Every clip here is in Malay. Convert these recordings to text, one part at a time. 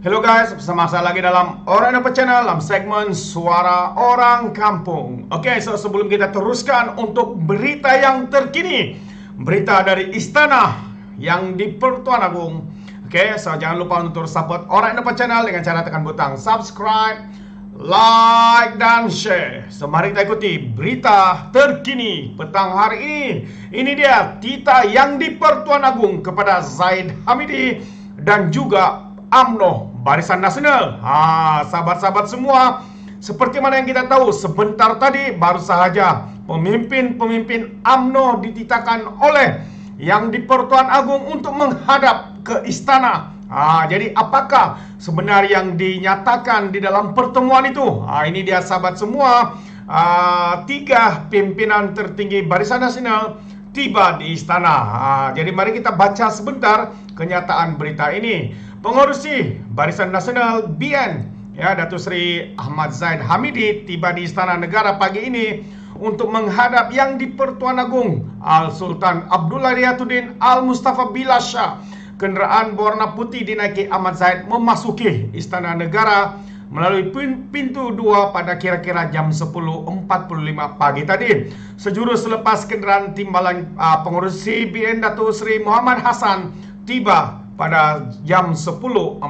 Hello guys, bersama saya lagi dalam Orang Dapat Channel dalam segmen Suara Orang Kampung. Oke, so sebelum kita teruskan untuk berita yang terkini, berita dari Istana yang di Pertuan Agung. Oke, so jangan lupa untuk support Orang Dapat Channel dengan cara tekan butang subscribe, like dan share. So mari kita ikuti berita terkini petang hari ini. Ini dia tita yang di Pertuan Agung kepada Zaid Hamidi dan juga UMNO Barisan Nasional. Sahabat-sahabat semua, seperti mana yang kita tahu, sebentar tadi baru saja pemimpin-pemimpin UMNO dititahkan oleh yang di Pertuan Agung untuk menghadap ke istana. Jadi apakah sebenarnya yang dinyatakan di dalam pertemuan itu? Ini dia sahabat semua, tiga pimpinan tertinggi Barisan Nasional tiba di istana. Jadi mari kita baca sebentar kenyataan berita ini. Pengurusi Barisan Nasional BN, Datuk Seri Ahmad Zaid Hamidi tiba di Istana Negara pagi ini untuk menghadap yang di Pertuan Agung Al Sultan Abdullah Riyatuddin Al Mustafa Bilal Shah. Kenderaan berwarna putih dinaiki Ahmad Zaid memasuki Istana Negara melalui pintu 2 pada kira-kira jam 10.45 pagi tadi. Sejurus selepas kenderaan timbalan pengurusi BN Datuk Seri Muhammad Hassan tiba pada jam 10.40.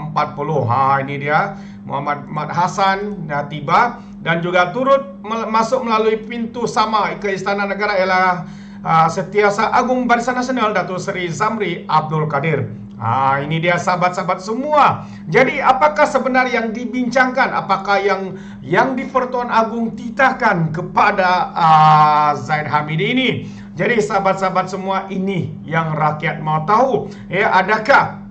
Ini dia Muhammad Hassan dah tiba dan juga turut masuk melalui pintu sama ke Istana Negara ialah Setiausaha Agung Barisan Nasional Datuk Seri Zamri Abdul Kadir. Ini dia sahabat-sahabat semua. Jadi apakah sebenarnya yang dibincangkan? Apakah yang di Pertuan Agung titahkan kepada Zaid Hamidi ini? Jadi sahabat-sahabat semua, ini yang rakyat mau tahu. Adakah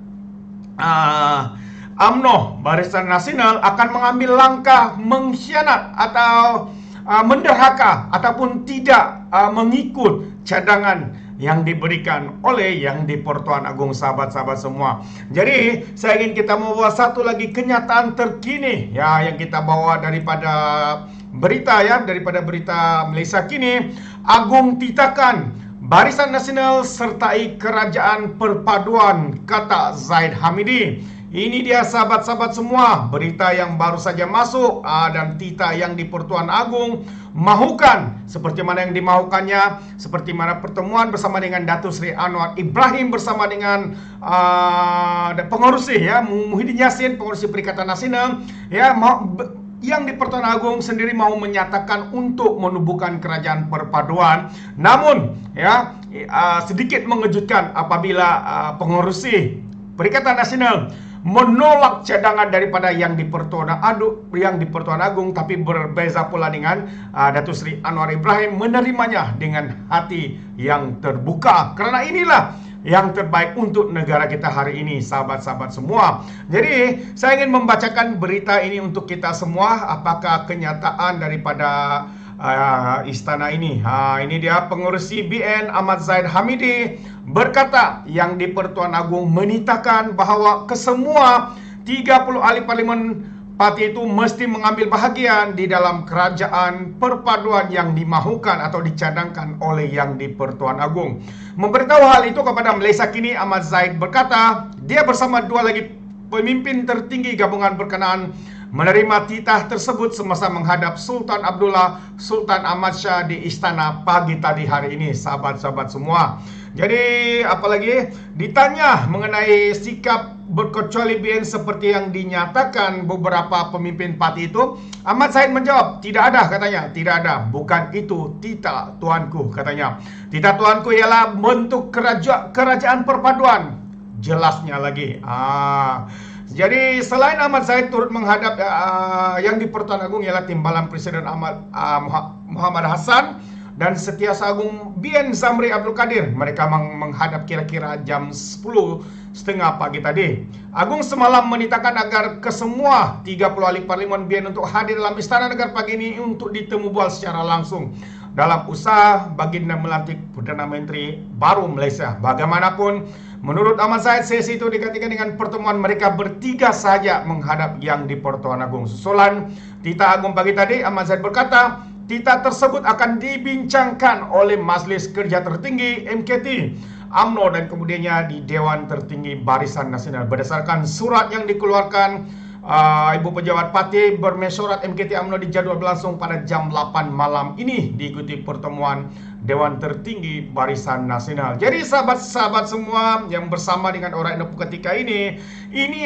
UMNO Barisan Nasional akan mengambil langkah mengkhianat atau menderhaka ataupun tidak mengikut cadangan yang diberikan oleh yang di Pertuan Agung, sahabat-sahabat semua. Jadi saya ingin kita membawa satu lagi kenyataan terkini yang kita bawa daripada berita daripada berita Malaysia Kini. Agung titahkan Barisan Nasional sertai Kerajaan Perpaduan, kata Zaid Hamidi. Ini dia sahabat-sahabat semua, berita yang baru saja masuk dan titah yang di Pertuan Agung mahukan seperti mana yang dimaukannya, seperti mana pertemuan bersama dengan Datuk Seri Anwar Ibrahim bersama dengan pengurusi Muhyiddin Yassin, pengurusi Perikatan Nasional yang di Pertuan Agung sendiri mau menyatakan untuk menubuhkan kerajaan perpaduan. Namun sedikit mengejutkan apabila pengurusi Perikatan Nasional menolak cadangan daripada yang di Pertuan Agung, tapi berbeza pula dengan Datuk Seri Anwar Ibrahim menerimanya dengan hati yang terbuka, karena inilah yang terbaik untuk negara kita hari ini, sahabat-sahabat semua. Jadi saya ingin membacakan berita ini untuk kita semua. Apakah kenyataan daripada istana ini? Ini dia pengurusi BN Ahmad Zaid Hamidi berkata yang di Pertuan Agung menitahkan bahawa kesemua 30 ahli parlimen parti itu mesti mengambil bahagian di dalam kerajaan perpaduan yang dimahukan atau dicadangkan oleh yang di Pertuan Agung. Memberitahu hal itu kepada Malaysia Kini, Ahmad Zaid berkata dia bersama dua lagi pemimpin tertinggi gabungan berkenaan menerima titah tersebut semasa menghadap Sultan Abdullah Sultan Ahmad Shah di istana pagi tadi hari ini, sahabat-sahabat semua. Jadi apalagi ditanya mengenai sikap berkecuali BN seperti yang dinyatakan beberapa pemimpin parti itu, Ahmad Zaid menjawab, tidak ada, katanya, tidak ada, bukan itu titah tuanku, katanya. Titah tuanku ialah bentuk kerajaan perpaduan, jelasnya lagi. Jadi selain Ahmad Zaid turut menghadap yang di Pertuan Agung ialah timbalan Presiden Muhammad Hassan dan Setiausaha Agung BN Zamri Abdul Kadir. Mereka menghadap kira-kira jam 10.30 pagi tadi. Agung semalam menitahkan agar kesemua 30 ahli parlimen BN untuk hadir dalam Istana Negara pagi ini untuk ditemu bual secara langsung dalam usaha baginda melantik Perdana Menteri baru Malaysia. Bagaimanapun, menurut Ahmad Zaid, sesi itu digantikan dengan pertemuan mereka bertiga saja menghadap yang di Pertuan Agung. Susulan titah Agung pagi tadi, Ahmad Zaid berkata, titah tersebut akan dibincangkan oleh Majlis Kerja Tertinggi MKT UMNO dan kemudiannya di Dewan Tertinggi Barisan Nasional. Berdasarkan surat yang dikeluarkan, Ibu Pejabat Pati bermesyuarat MKT UMNO dijadwal berlangsung pada jam 8 malam ini diikuti pertemuan Dewan Tertinggi Barisan Nasional. Jadi sahabat-sahabat semua yang bersama dengan orang Indo ketika ini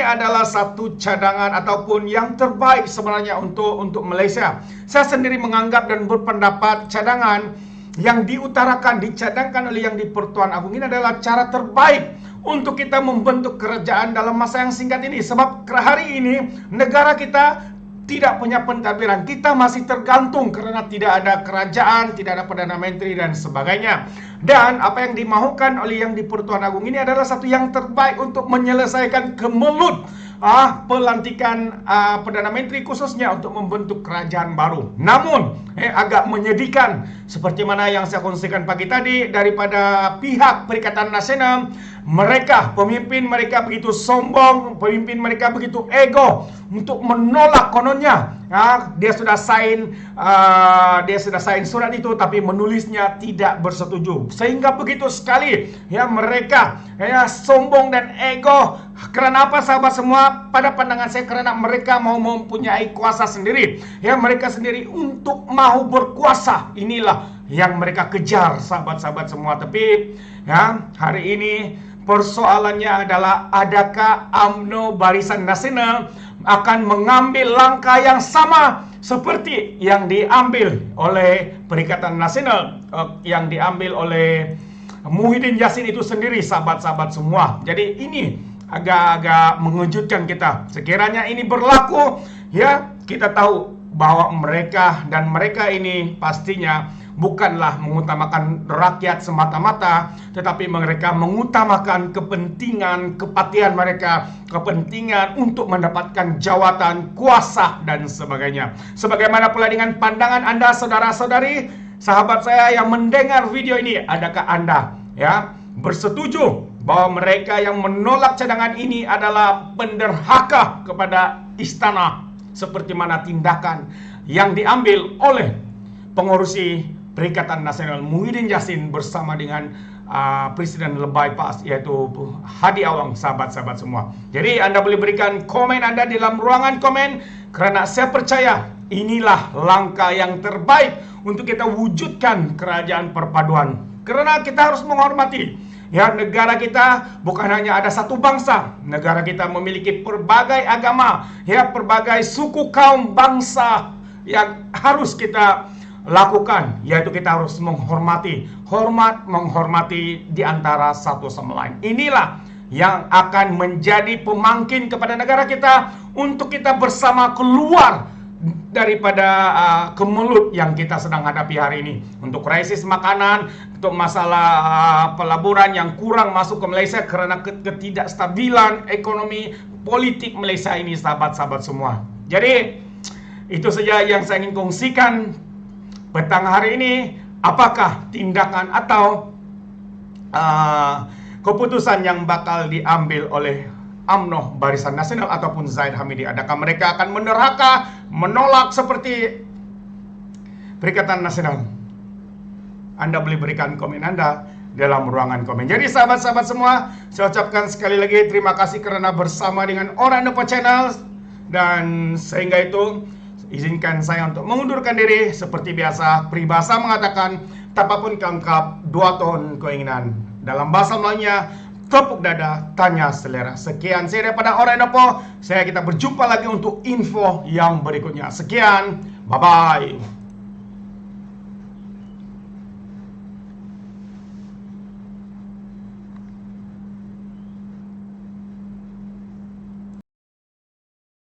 adalah satu cadangan ataupun yang terbaik sebenarnya untuk Malaysia. Saya sendiri menganggap dan berpendapat cadangan yang diutarakan, dicadangkan oleh Yang di-Pertuan Agong ini adalah cara terbaik untuk kita membentuk kerajaan dalam masa yang singkat ini. Sebab hari ini negara kita tidak punya pentadbiran, kita masih tergantung karena tidak ada kerajaan, tidak ada Perdana Menteri dan sebagainya. Dan apa yang dimaukan oleh Yang di-Pertuan Agong ini adalah satu yang terbaik untuk menyelesaikan kemelut pelantikan Perdana Menteri khususnya untuk membentuk kerajaan baru. Namun agak menyedihkan seperti mana yang saya kongsikan pagi tadi daripada pihak Perikatan Nasional. Pemimpin mereka begitu sombong, pemimpin mereka begitu ego untuk menolak kononnya. Dia sudah sign surat itu, tapi menulisnya tidak bersetuju. Sehingga begitu sekali mereka sombong dan ego. Karena apa sahabat semua? Pada pandangan saya karena mereka mau mempunyai kuasa sendiri. Mereka sendiri untuk mau berkuasa. Inilah yang mereka kejar sahabat-sahabat semua. Tapi hari ini persoalannya adalah adakah UMNO Barisan Nasional akan mengambil langkah yang sama seperti yang diambil oleh Perikatan Nasional, yang diambil oleh Muhyiddin Yassin itu sendiri sahabat-sahabat semua. Jadi ini agak-agak mengejutkan kita. Sekiranya ini berlaku, kita tahu bahwa mereka ini pastinya bukanlah mengutamakan rakyat semata-mata, tetapi mereka mengutamakan kepentingan kepatihan mereka, kepentingan untuk mendapatkan jawatan, kuasa, dan sebagainya. Sebagaimana pula dengan pandangan Anda, saudara-saudari, sahabat saya yang mendengar video ini, adakah Anda bersetuju bahwa mereka yang menolak cadangan ini adalah penderhaka kepada istana, seperti mana tindakan yang diambil oleh pengurusi Perikatan Nasional Muhyiddin Yassin bersama dengan Presiden Lebay PAS, yaitu Hadi Awang, sahabat-sahabat semua. Jadi Anda boleh berikan komen Anda di dalam ruangan komen, karena saya percaya inilah langkah yang terbaik untuk kita wujudkan kerajaan perpaduan. Karena kita harus menghormati negara kita bukan hanya ada satu bangsa. Negara kita memiliki berbagai agama, berbagai suku, kaum, bangsa yang harus kita lakukan, yaitu kita harus menghormati di antara satu sama lain. Inilah yang akan menjadi pemangkin kepada negara kita untuk kita bersama keluar daripada kemelut yang kita sedang hadapi hari ini. Untuk krisis makanan, untuk masalah pelaburan yang kurang masuk ke Malaysia karena ketidakstabilan ekonomi politik Malaysia ini, sahabat-sahabat semua. Jadi itu saja yang saya ingin kongsikan petang hari ini. Apakah tindakan atau keputusan yang bakal diambil oleh UMNO Barisan Nasional ataupun Zahid Hamidi? Adakah mereka akan menerhaka, menolak seperti Perikatan Nasional? Anda boleh berikan komen Anda dalam ruangan komen. Jadi sahabat-sahabat semua, saya ucapkan sekali lagi terima kasih karena bersama dengan Orang Indo Channel. Dan sehingga itu izinkan saya untuk mengundurkan diri. Seperti biasa, peribahasa mengatakan, tapapun kangkap, dua tahun keinginan. Dalam bahasa Melayunya, tepuk dada, tanya selera. Sekian saya daripada Orang Indo. Kita berjumpa lagi untuk info yang berikutnya. Sekian, bye-bye.